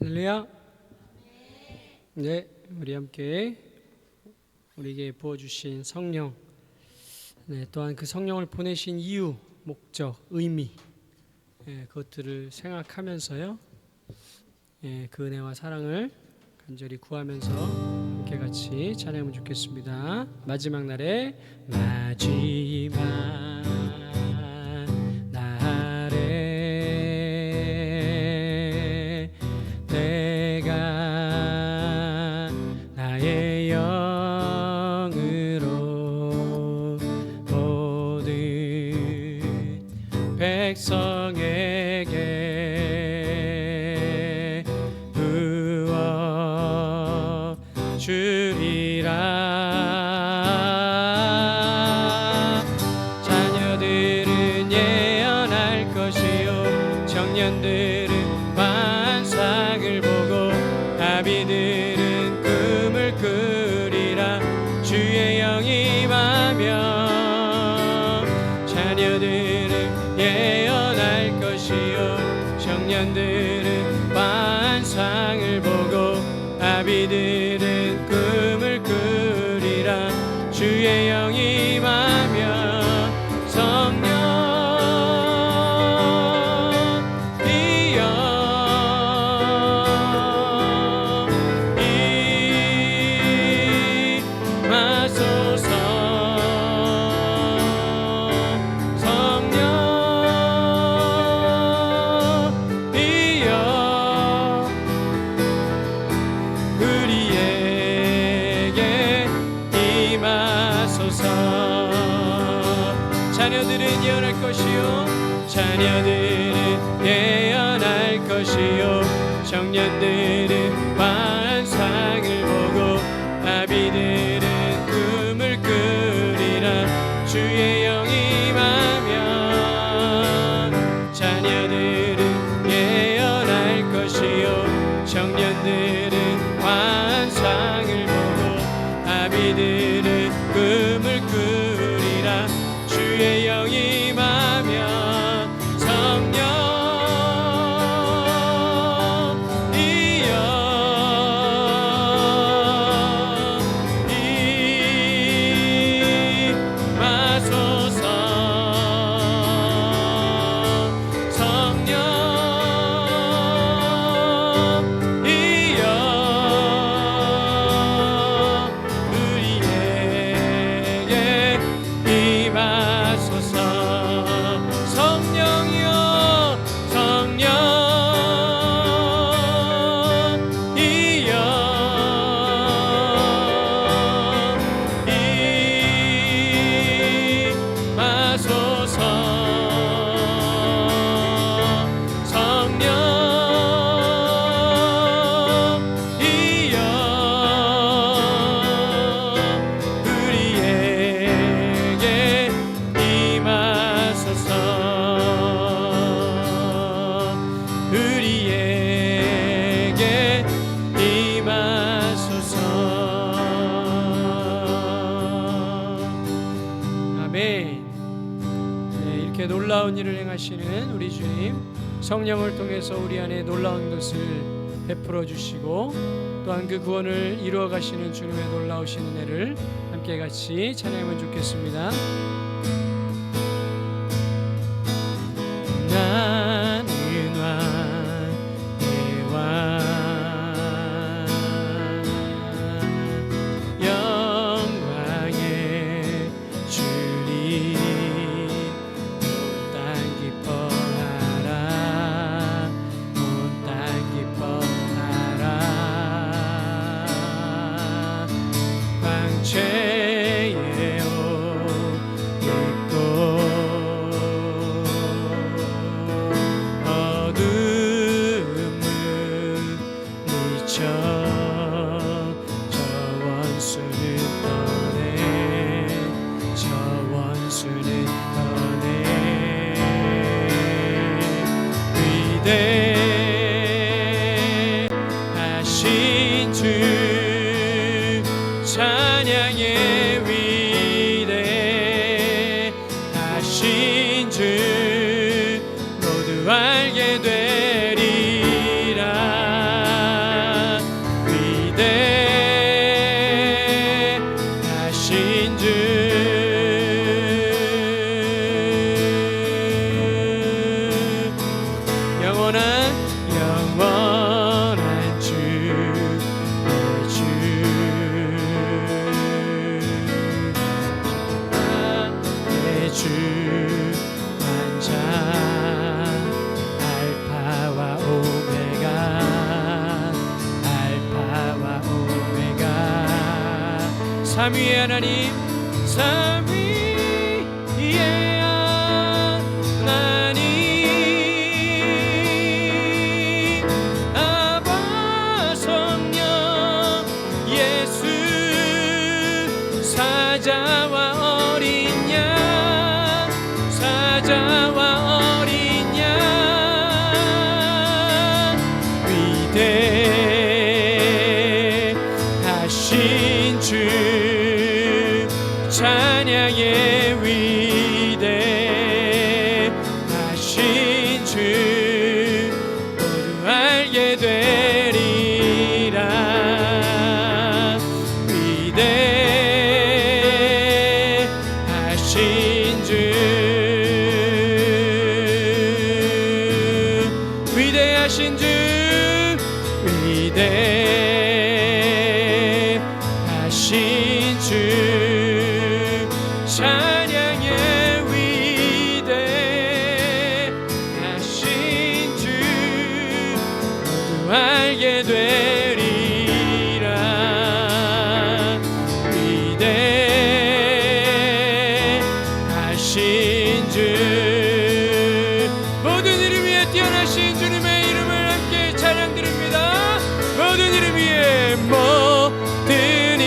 할렐루야. 네, 우리 함께 우리에게 부어주신 성령, 또한 그 성령을 보내신 이유, 목적, 의미, 그것들을 생각하면서요, 그 은혜와 사랑을 간절히 구하면서 함께 같이 찬양하면 좋겠습니다. 마지막 날에 내가 나의 영으로 모든 백성에게 부어 주리라. 자녀들은 예언할 것이요 청년들은 환상을 보고 아비들은 꿈을 꾸리라. 주의 영이 임하며 자녀들은 예언할 것이요 청년들은 환상을 보고 아비들은 꿈을 꾸리라. 주의 영이 임하며 성령 자녀들은 예언할 것이요 자녀들은 예언할 것이요 청년들은 환상을 보고 아비들은 꿈을 꾸리라. 주의 영이 임하면 자녀들은 예언할 것이요 청년들은 환상을 보고 아비들은 꿈을 꾸리라. 주의 영이 임하면 성령이여 임하소서. 성령이여 우리에게 임하소서. 성령이여 성령이여 임하소서. 성령이여 우리에게 임하소서. 우리에게 임하소서. 아멘. 이렇게 놀라운 일을 행하시는 우리 주님, 성령을 통해서 우리 안에 놀라운 것을 베풀어 주시고 또한 그 구원을 이루어 가시는 주님의 놀라우신 은혜를 함께 같이 찬양하면 좋겠습니다. 나는 왕의 왕 영광의 주님 온 땅 기뻐하라. 온 땅 기뻐하라. 광채에 옷 입고 어둠을 미쳐 저 원수는 떠내. 저 원수는 떠내. 위대하신 주 찬양의 위대하신 주 모두 알게 되리라. 삼위의 하나님, 삼위의 하나님, 아바 성령 예수, 사자와 어린 양, 사자와 어린 양, 위대하신 주, 찬양의 위대하신 주, 모두 알게 되리라. 위대하신 주, 위대하신 주, 위대하신 주, 찬양의 위대하신 주, 모두 알게 되리라. 위대하신 주, 모든 이름 위에 뛰어나신 주님의 이름을 함께 찬양드립니다. 모든 이름 위에, 모든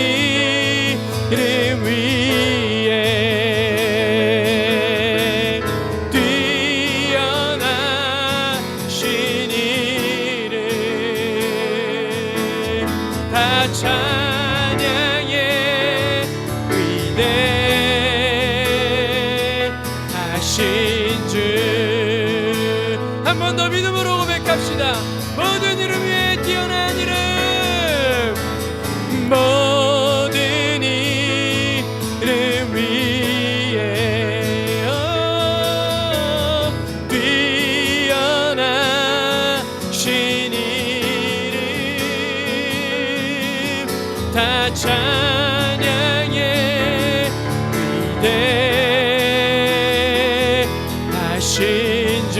이름 위에 뛰어나신 이름, 다 찬양의 위대하신 주. 한 번 더 믿음으로 고백합시다. 모든 이름 위에 뛰어난 이름, 모든 이름 위에 뛰어나신 이름, 다 찬양의 위대하신 주,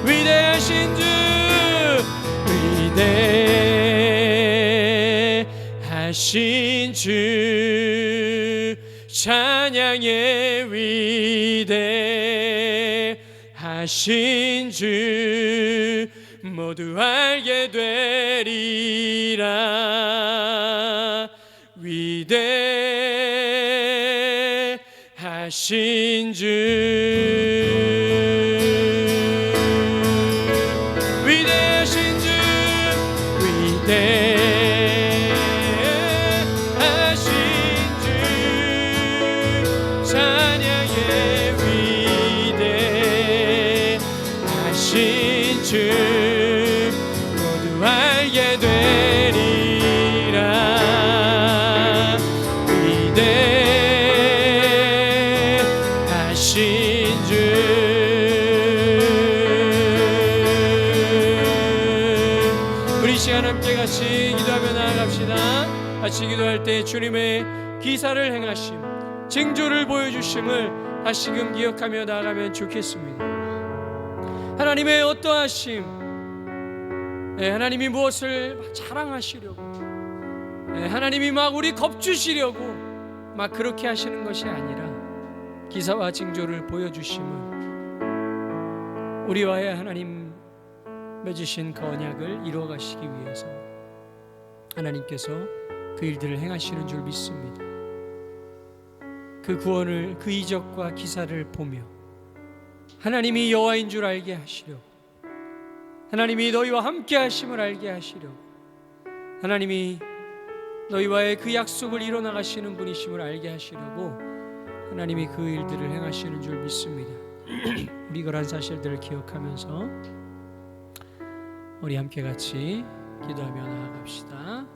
위대하신 주, 위대하신 주, 찬양의 위대하신 주, 모두 알게 되리라. 위대하신 주, 위대하신 주, 위대하신 주, 찬양의 위대하신 주, 모두 알게 되리라. 위대하신 주, 우리 시간 함께 같이 기도하며 나아갑시다. 같이 기도할 때 주님의 기사를 행하심, 징조를 보여주심을 다시금 기억하며 나아가면 좋겠습니다. 하나님의 어떠하심, 하나님이 무엇을 자랑하시려고, 하나님이 막 우리 겁주시려고 막 그렇게 하시는 것이 아니라 기사와 징조를 보여주심을 우리와의 하나님 맺으신 그 언약을 이루어 가시기 위해서 하나님께서 그 일들을 행하시는 줄 믿습니다. 그 구원을, 그 이적과 기사를 보며 하나님이 여호와인 줄 알게 하시려고, 하나님이 너희와 함께 하심을 알게 하시려고, 하나님이 너희와의 그 약속을 이뤄나가시는 분이심을 알게 하시려고 하나님이 그 일들을 행하시는 줄 믿습니다. 우리 그런 사실들을 기억하면서 우리 함께 같이 기도하며 나아갑시다.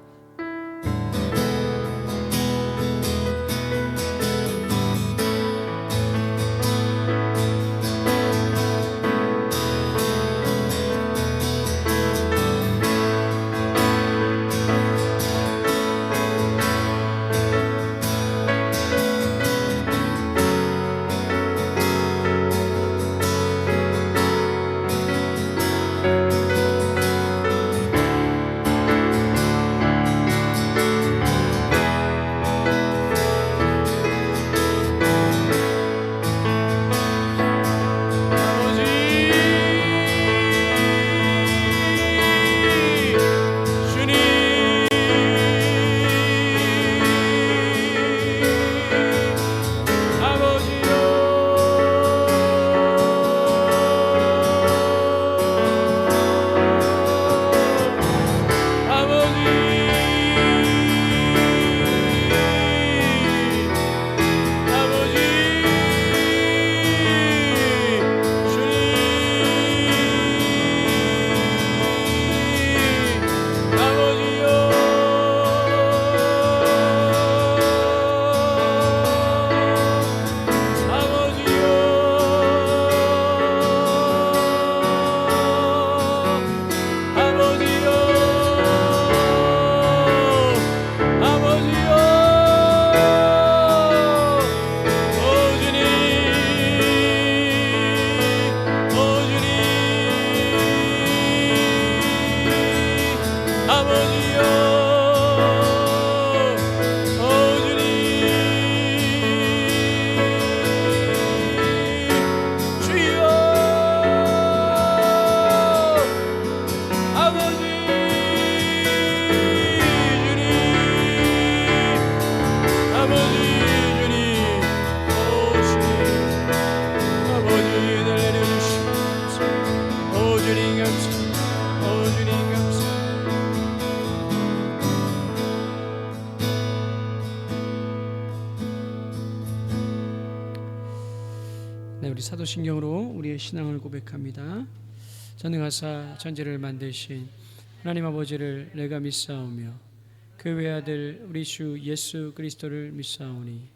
우리 사도신경으로 우리의 신앙을 고백합니다. 전능하사 천지를 만드신 하나님 아버지를 내가 믿사오며 그 외아들 우리 주 예수 그리스도를 믿사오니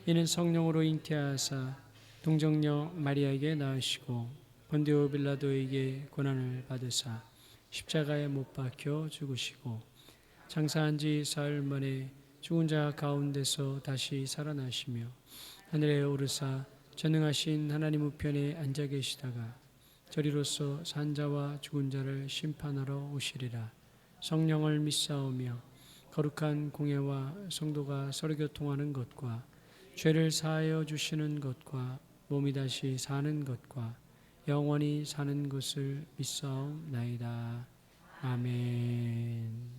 이는 성령으로 잉태하사 동정녀 마리아에게 낳으시고 본디오 빌라도에게 고난을 받으사 십자가에 못 박혀 죽으시고 장사한 지 사흘 만에 죽은 자 가운데서 다시 살아나시며 하늘에 오르사 전능하신 하나님 우편에 앉아 계시다가 저리로서 산 자와 죽은 자를 심판하러 오시리라. 성령을 믿사오며 거룩한 공예와 성도가 서로 교통하는 것과 죄를 사하여 주시는 것과 몸이 다시 사는 것과 영원히 사는 것을 믿사옵나이다. 아멘.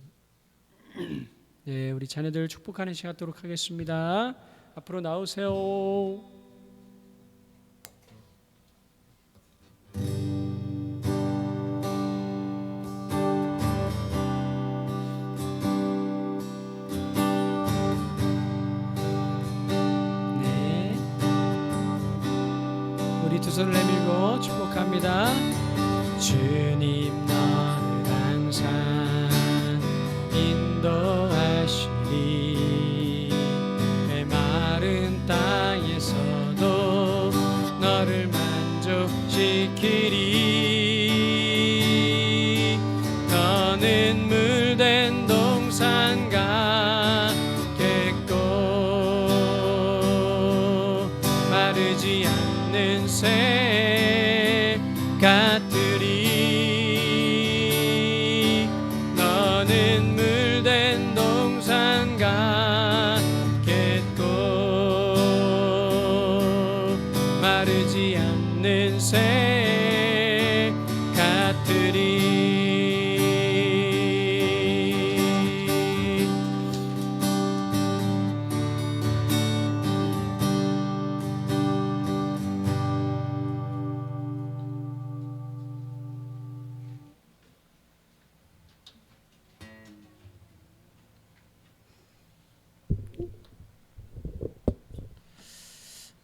네, 우리 자녀들 축복하는 시간 갖도록 하겠습니다. 앞으로 나오세요. 두 손을 내밀고 축복합니다. 주님 너를 항상 인도하시리 메마른 땅에서도 너를 만족시키리. 너는 물된 동산 같겠고 마르지 않는 새 같으리. 너는 물된 동산 같겠고 마르지 않는 새 같으리.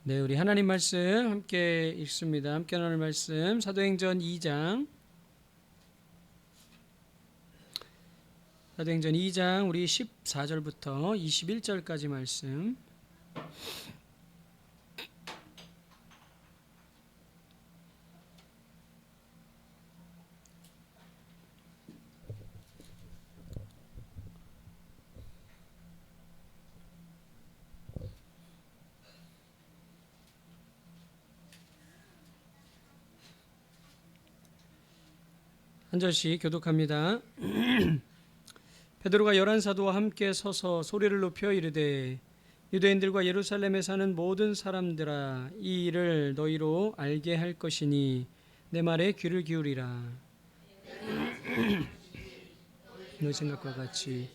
네, 우리 하나님 말씀 함께 읽습니다. 함께 나눌 말씀 사도행전 2장. 사도행전 2장 우리 14절부터 21절까지 말씀. 한 절씩 교독합니다. 베드로가 11사도와 함께 서서 소리를 높여 이르되 유대인들과 예루살렘에 사는 모든 사람들아 이 일을 너희로 알게 할 것이니 내 말에 귀를 기울이라. 너희 생각과 같이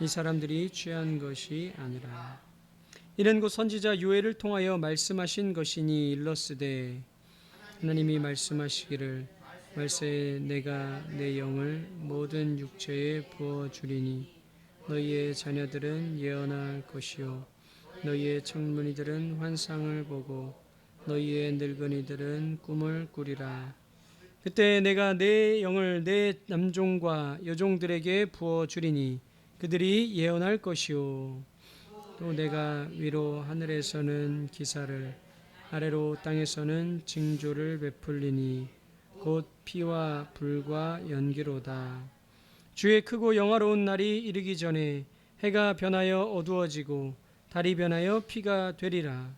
이 사람들이 취한 것이 아니라 이는 곧 선지자 요엘을 통하여 말씀하신 것이니 일렀으되 하나님이 말씀하시기를 말세에 내가 내 영을 모든 육체에 부어주리니 너희의 자녀들은 예언할 것이요 너희의 청문이들은 환상을 보고 너희의 늙은이들은 꿈을 꾸리라. 그때 내가 내 영을 내 남종과 여종들에게 부어주리니 그들이 예언할 것이요 또 내가 위로 하늘에서는 기사를 아래로 땅에서는 징조를 베풀리니 곧 피와 불과 연기로다. 주의 크고 영화로운 날이 이르기 전에 해가 변하여 어두워지고 달이 변하여 피가 되리라.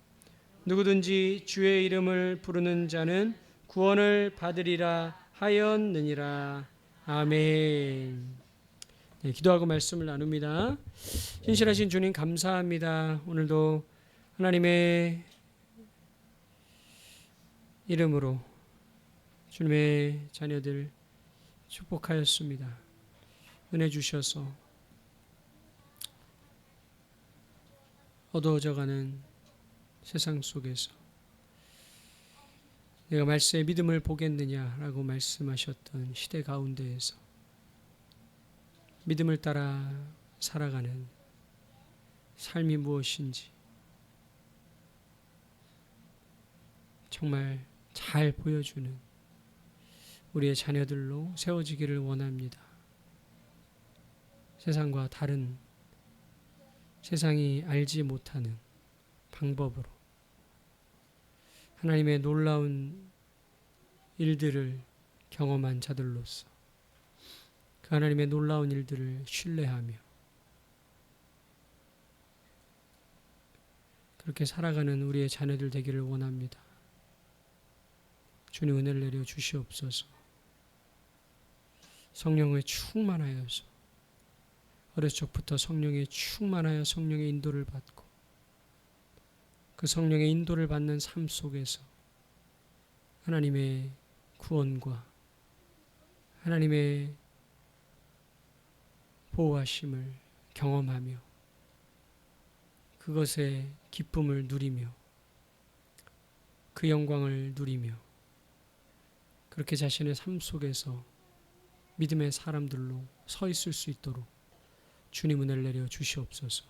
누구든지 주의 이름을 부르는 자는 구원을 받으리라 하였느니라. 아멘. 네, 기도하고 말씀을 나눕니다. 신실하신 주님 감사합니다. 오늘도 하나님의 이름으로 주님의 자녀들 축복하였습니다. 은혜 주셔서 어두워져가는 세상 속에서 내가 말세의 믿음을 보겠느냐라고 말씀하셨던 시대 가운데에서 믿음을 따라 살아가는 삶이 무엇인지 정말 잘 보여주는 우리의 자녀들로 세워지기를 원합니다. 세상과 다른, 세상이 알지 못하는 방법으로 하나님의 놀라운 일들을 경험한 자들로서 그 하나님의 놀라운 일들을 신뢰하며 그렇게 살아가는 우리의 자녀들 되기를 원합니다. 주님 은혜를 내려 주시옵소서. 성령에 충만하여서 어렸을 적부터 성령에 충만하여 성령의 인도를 받고 그 성령의 인도를 받는 삶 속에서 하나님의 구원과 하나님의 보호하심을 경험하며 그것의 기쁨을 누리며 그 영광을 누리며 그렇게 자신의 삶 속에서 믿음의 사람들로 서 있을 수 있도록 주님 은혜를 내려 주시옵소서.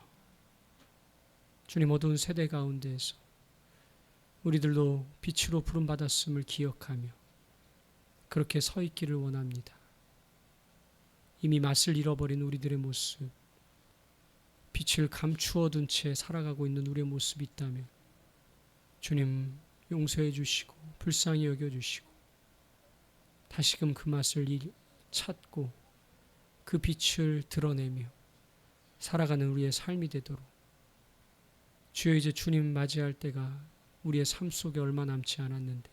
주님 어두운 세대 가운데에서 우리들도 빛으로 부름받았음을 기억하며 그렇게 서 있기를 원합니다. 이미 맛을 잃어버린 우리들의 모습, 빛을 감추어 둔 채 살아가고 있는 우리의 모습이 있다면 주님 용서해 주시고 불쌍히 여겨 주시고 다시금 그 맛을 찾고 그 빛을 드러내며 살아가는 우리의 삶이 되도록 주여 이제 주님 맞이할 때가 우리의 삶 속에 얼마 남지 않았는데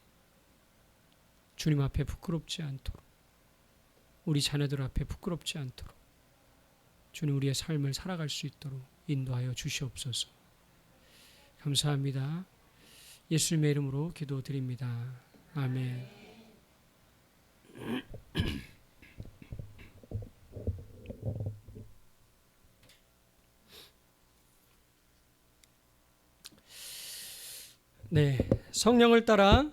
주님 앞에 부끄럽지 않도록 우리 자녀들 앞에 부끄럽지 않도록 주님 우리의 삶을 살아갈 수 있도록 인도하여 주시옵소서. 감사합니다. 예수님의 이름으로 기도드립니다. 아멘. 네, 성령을 따라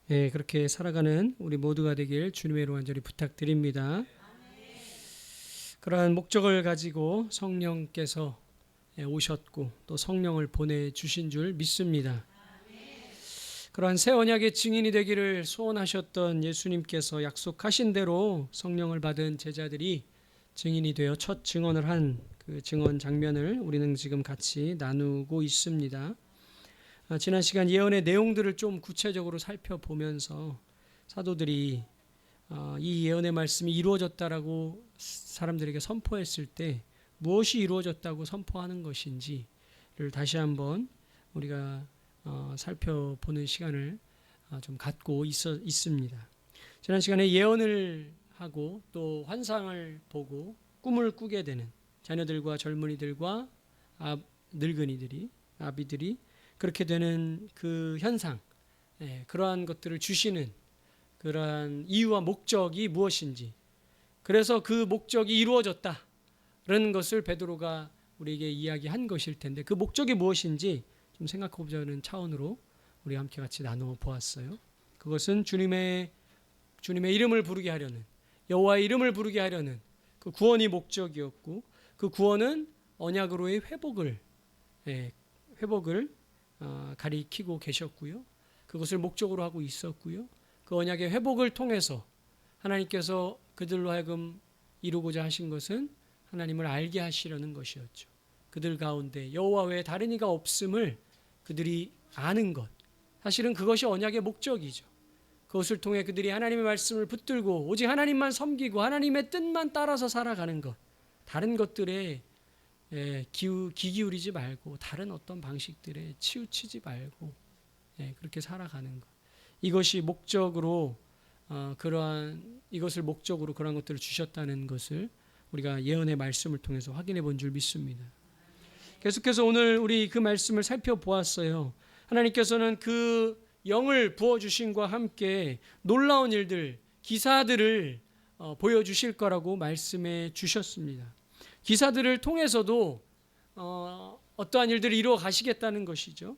네, 그렇게 살아가는 우리 모두가 되길 주님의 이름으로 간절히 부탁드립니다. 그러한 목적을 가지고 성령께서 오셨고 또 성령을 보내주신 줄 믿습니다. 그러한 새 언약의 증인이 되기를 소원하셨던 예수님께서 약속하신 대로 성령을 받은 제자들이 증인이 되어 첫 증언을 한 그 증언 장면을 우리는 지금 같이 나누고 있습니다. 지난 시간 예언의 내용들을 좀 구체적으로 살펴보면서 사도들이 이 예언의 말씀이 이루어졌다라고 사람들에게 선포했을 때 무엇이 이루어졌다고 선포하는 것인지를 다시 한번 우리가 살펴보는 시간을 좀 갖고 있습니다. 지난 시간에 예언을 하고 또 환상을 보고 꿈을 꾸게 되는 자녀들과 젊은이들과 늙은이들이 아비들이 그렇게 되는 그 현상, 그러한 것들을 주시는 그러한 이유와 목적이 무엇인지, 그래서 그 목적이 이루어졌다라는 것을 베드로가 우리에게 이야기한 것일 텐데 그 목적이 무엇인지 좀 생각해보자는 차원으로 우리 함께 같이 나누어 보았어요. 그것은 주님의 이름을 부르게 하려는, 여호와의 이름을 부르게 하려는 그 구원이 목적이었고, 그 구원은 언약으로의 회복을 가리키고 계셨고요. 그것을 목적으로 하고 있었고요. 그 언약의 회복을 통해서 하나님께서 그들로 하여금 이루고자 하신 것은 하나님을 알게 하시려는 것이었죠. 그들 가운데 여호와 외에 다른 이가 없음을 그들이 아는 것, 사실은 그것이 언약의 목적이죠. 그것을 통해 그들이 하나님의 말씀을 붙들고 오직 하나님만 섬기고 하나님의 뜻만 따라서 살아가는 것, 다른 것들에 귀 기울이지 말고 다른 어떤 방식들에 치우치지 말고 그렇게 살아가는 것, 이것이 목적으로 이것을 목적으로 그런 것들을 주셨다는 것을 우리가 예언의 말씀을 통해서 확인해 본 줄 믿습니다. 계속해서 오늘 우리 그 말씀을 살펴보았어요. 하나님께서는 그 영을 부어주심과 함께 놀라운 일들, 기사들을 보여주실 거라고 말씀해 주셨습니다. 기사들을 통해서도 어떠한 일들을 이루어 가시겠다는 것이죠.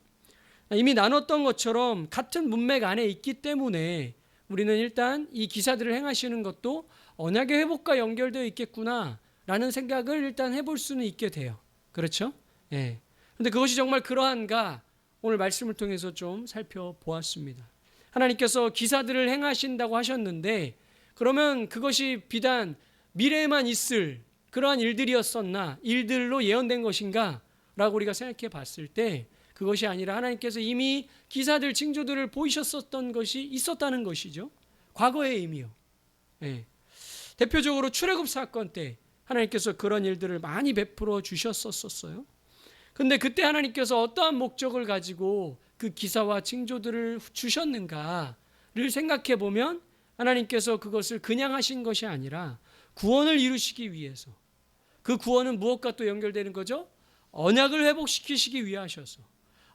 이미 나눴던 것처럼 같은 문맥 안에 있기 때문에 우리는 일단 이 기사들을 행하시는 것도 언약의 회복과 연결되어 있겠구나라는 생각을 일단 해볼 수는 있게 돼요. 그렇죠? 예. 그런데 그것이 정말 그러한가 오늘 말씀을 통해서 좀 살펴보았습니다. 하나님께서 기사들을 행하신다고 하셨는데 그러면 그것이 비단 미래에만 있을 그러한 일들이었었나, 일들로 예언된 것인가 라고 우리가 생각해 봤을 때 그것이 아니라 하나님께서 이미 기사들, 징조들을 보이셨었던 것이 있었다는 것이죠. 과거의 의미요. 예. 대표적으로 출애굽 사건 때 하나님께서 그런 일들을 많이 베풀어 주셨었어요. 근데 그때 하나님께서 어떠한 목적을 가지고 그 기사와 징조들을 주셨는가를 생각해 보면 하나님께서 그것을 그냥 하신 것이 아니라 구원을 이루시기 위해서, 그 구원은 무엇과 또 연결되는 거죠? 언약을 회복시키시기 위하셔서,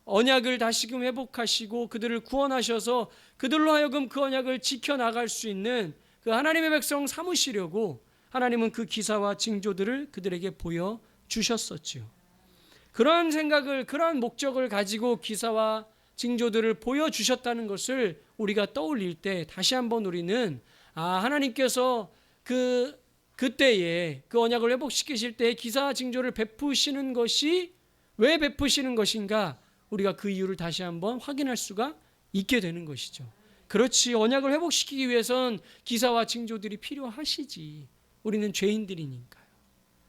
언약을 다시금 회복하시고 그들을 구원하셔서 그들로 하여금 그 언약을 지켜나갈 수 있는 그 하나님의 백성 삼으시려고 하나님은 그 기사와 징조들을 그들에게 보여주셨었지요. 그러한 생각을, 그러한 목적을 가지고 기사와 징조들을 보여주셨다는 것을 우리가 떠올릴 때 다시 한번 우리는 하나님께서 그때에 그 언약을 회복시키실 때 기사와 징조를 베푸시는 것이 왜 베푸시는 것인가, 우리가 그 이유를 다시 한번 확인할 수가 있게 되는 것이죠. 그렇지, 언약을 회복시키기 위해선 기사와 징조들이 필요하시지. 우리는 죄인들이니까요.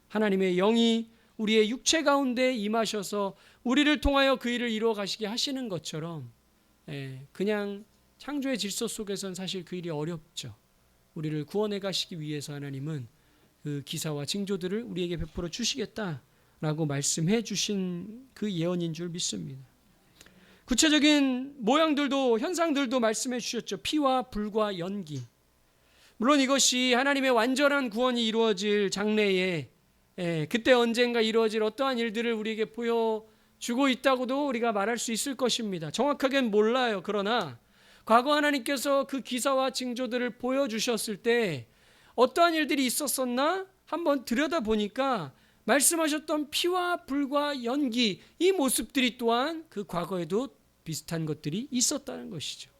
하나님의 영이 우리의 육체 가운데 임하셔서 우리를 통하여 그 일을 이루어 가시게 하시는 것처럼 그냥 창조의 질서 속에선 사실 그 일이 어렵죠. 우리를 구원해 가시기 위해서 하나님은 그 기사와 징조들을 우리에게 베풀어 주시겠다라고 말씀해 주신 그 예언인 줄 믿습니다. 구체적인 모양들도, 현상들도 말씀해 주셨죠. 피와 불과 연기. 물론 이것이 하나님의 완전한 구원이 이루어질 장래에 그때 언젠가 이루어질 어떠한 일들을 우리에게 보여주고 있다고도 우리가 말할 수 있을 것입니다. 정확하게는 몰라요. 그러나 과거 하나님께서 그 기사와 징조들을 보여주셨을 때 어떠한 일들이 있었었나 한번 들여다보니까 말씀하셨던 피와 불과 연기, 이 모습들이 또한 그 과거에도 비슷한 것들이 있었다는 것이죠.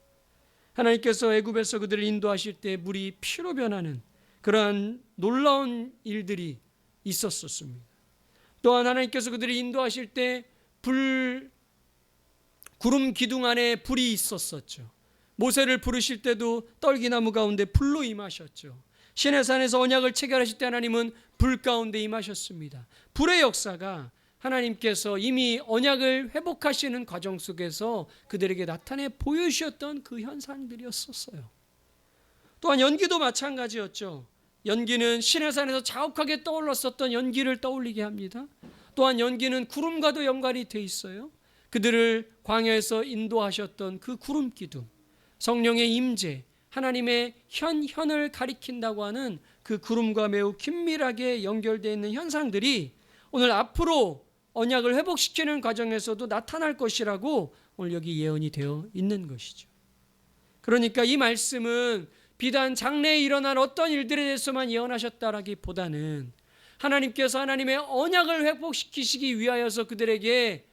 하나님께서 애굽에서 그들을 인도하실 때 물이 피로 변하는 그러한 놀라운 일들이 있었습니다. 또한 하나님께서 그들을 인도하실 때 구름 기둥 안에 불이 있었었죠. 모세를 부르실 때도 떨기나무 가운데 불로 임하셨죠. 시내산에서 언약을 체결하실 때 하나님은 불 가운데 임하셨습니다. 불의 역사가 하나님께서 이미 언약을 회복하시는 과정 속에서 그들에게 나타내 보여주셨던 그 현상들이었었어요. 또한 연기도 마찬가지였죠. 연기는 시내산에서 자욱하게 떠올랐었던 연기를 떠올리게 합니다. 또한 연기는 구름과도 연관이 돼 있어요. 그들을 광야에서 인도하셨던 그 구름 기둥, 성령의 임재, 하나님의 현을 가리킨다고 하는 그 구름과 매우 긴밀하게 연결되어 있는 현상들이 오늘 앞으로 언약을 회복시키는 과정에서도 나타날 것이라고 오늘 여기 예언이 되어 있는 것이죠. 그러니까 이 말씀은 비단 장래에 일어날 어떤 일들에 대해서만 예언하셨다라기보다는 하나님께서 하나님의 언약을 회복시키시기 위하여서 그들에게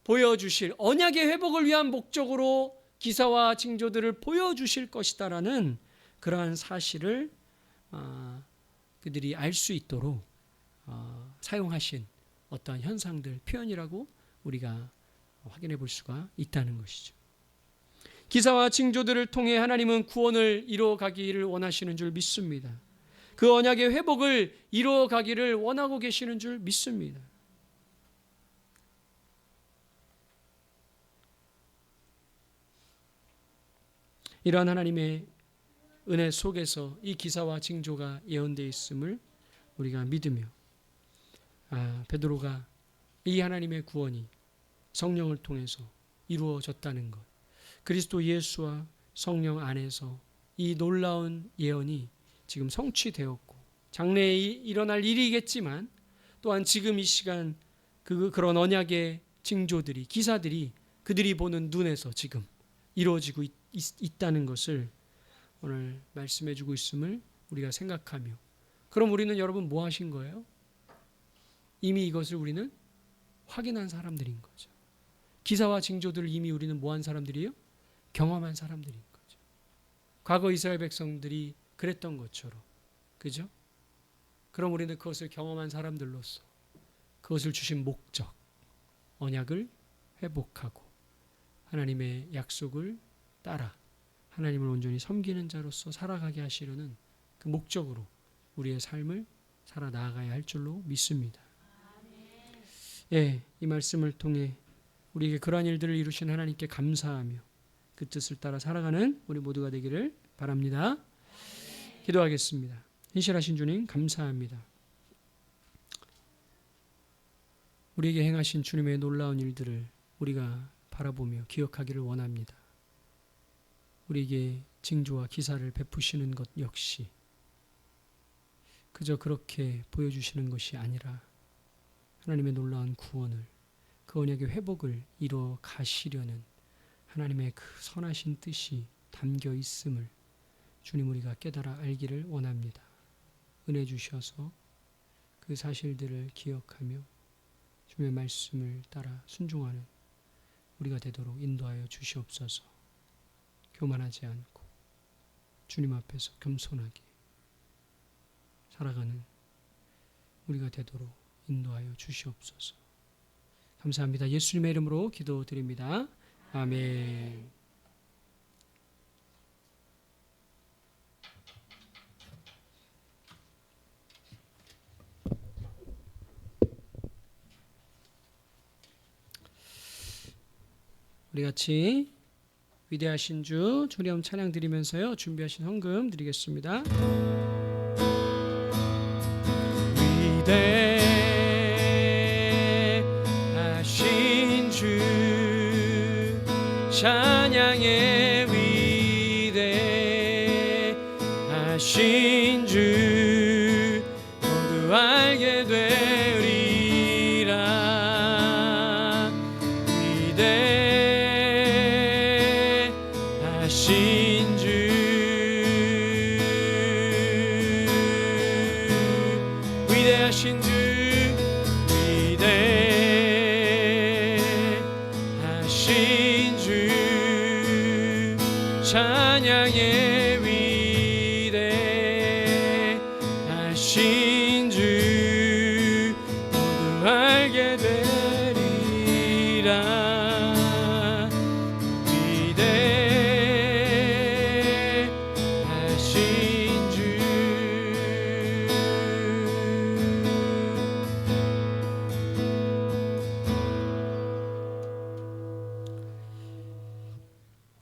보여주실 언약의 회복을 위한 목적으로 기사와 징조들을 보여주실 것이다라는 그러한 사실을 그들이 알 수 있도록 사용하신 어떠한 현상들, 표현이라고 우리가 확인해 볼 수가 있다는 것이죠. 기사와 징조들을 통해 하나님은 구원을 이루어 가기를 원하시는 줄 믿습니다. 그 언약의 회복을 이루어 가기를 원하고 계시는 줄 믿습니다. 이러한 하나님의 은혜 속에서 이 기사와 징조가 예언되어 있음을 우리가 믿으며 베드로가 이 하나님의 구원이 성령을 통해서 이루어졌다는 것, 그리스도 예수와 성령 안에서 이 놀라운 예언이 지금 성취되었고 장래에 일어날 일이겠지만 또한 지금 이 시간 그런 언약의 징조들이, 기사들이 그들이 보는 눈에서 지금 이루어지고 있다는 것을 오늘 말씀해 주고 있음을 우리가 생각하며, 그럼 우리는 여러분 뭐 하신 거예요? 이미 이것을 우리는 확인한 사람들인 거죠. 기사와 징조들을 이미 우리는 뭐 한 사람들이에요? 경험한 사람들인 거죠. 과거 이스라엘 백성들이 그랬던 것처럼, 그죠? 그럼 우리는 그것을 경험한 사람들로서 그것을 주신 목적, 언약을 회복하고 하나님의 약속을 따라 하나님을 온전히 섬기는 자로서 살아가게 하시려는 그 목적으로 우리의 삶을 살아 나아가야 할 줄로 믿습니다. 예, 이 말씀을 통해 우리에게 그러한 일들을 이루신 하나님께 감사하며 그 뜻을 따라 살아가는 우리 모두가 되기를 바랍니다. 기도하겠습니다. 신실하신 주님 감사합니다. 우리에게 행하신 주님의 놀라운 일들을 우리가 바라보며 기억하기를 원합니다. 우리에게 징조와 기사를 베푸시는 것 역시 그저 그렇게 보여주시는 것이 아니라 하나님의 놀라운 구원을, 그 언약의 회복을 이루어 가시려는 하나님의 그 선하신 뜻이 담겨 있음을 주님 우리가 깨달아 알기를 원합니다. 은혜 주셔서 그 사실들을 기억하며 주님의 말씀을 따라 순종하는 우리가 되도록 인도하여 주시옵소서. 교만하지 않고 주님 앞에서 겸손하게 살아가는 우리가 되도록 인도하여 주시옵소서. 감사합니다. 예수님의 이름으로 기도드립니다. 아멘. 우리 같이 위대하신 주 주님 찬양 드리면서요 준비하신 헌금 드리겠습니다. 위대하신 주 찬양의 위대하신 주 모두 알게 되리라. 위대하신 주 위대하신 주 위대하신 주 찬양의 위대하신 주 모두 알게 되리라. 위대하신 주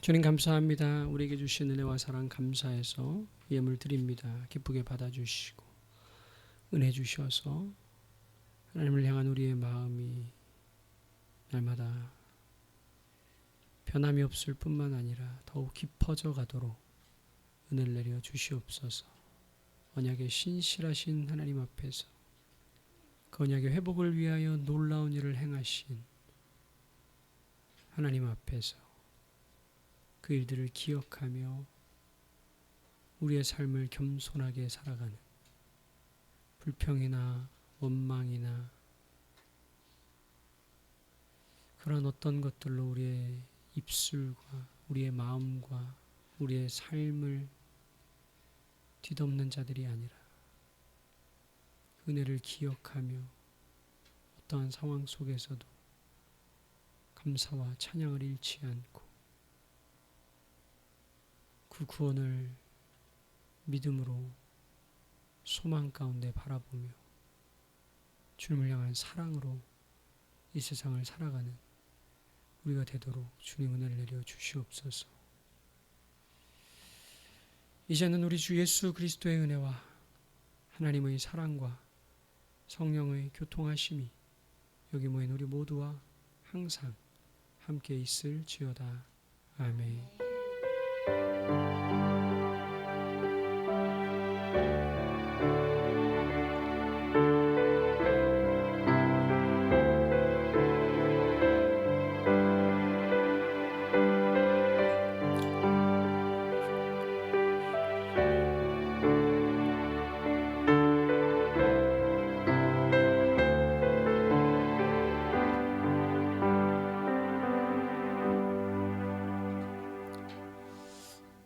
주님 감사합니다. 우리에게 주신 은혜와 사랑 감사해서 예물 드립니다. 기쁘게 받아주시고 은혜 주셔서 하나님을 향한 우리의 마음이 날마다 변함이 없을 뿐만 아니라 더욱 깊어져 가도록 은혜를 내려 주시옵소서. 언약의 신실하신 하나님 앞에서 그 언약의 회복을 위하여 놀라운 일을 행하신 하나님 앞에서 그 일들을 기억하며 우리의 삶을 겸손하게 살아가는 불평이나 원망이나 그런 어떤 것들로 우리의 입술과 우리의 마음과 우리의 삶을 뒤덮는 자들이 아니라 은혜를 기억하며 어떠한 상황 속에서도 감사와 찬양을 잃지 않고 그 구원을 믿음으로 소망 가운데 바라보며 주님을 향한 사랑으로 이 세상을 살아가는 우리가 되도록 주님 은혜를 내려 주시옵소서. 이제는 우리 주 예수 그리스도의 은혜와 하나님의 사랑과 성령의 교통하심이 여기 모인 우리 모두와 항상 함께 있을지어다. 아멘.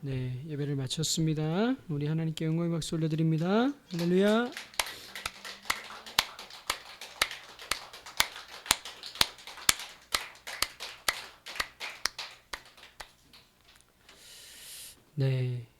네, 예배를 마쳤습니다. 우리 하나님께 영광의 박수 올려드립니다. 할렐루야. 네.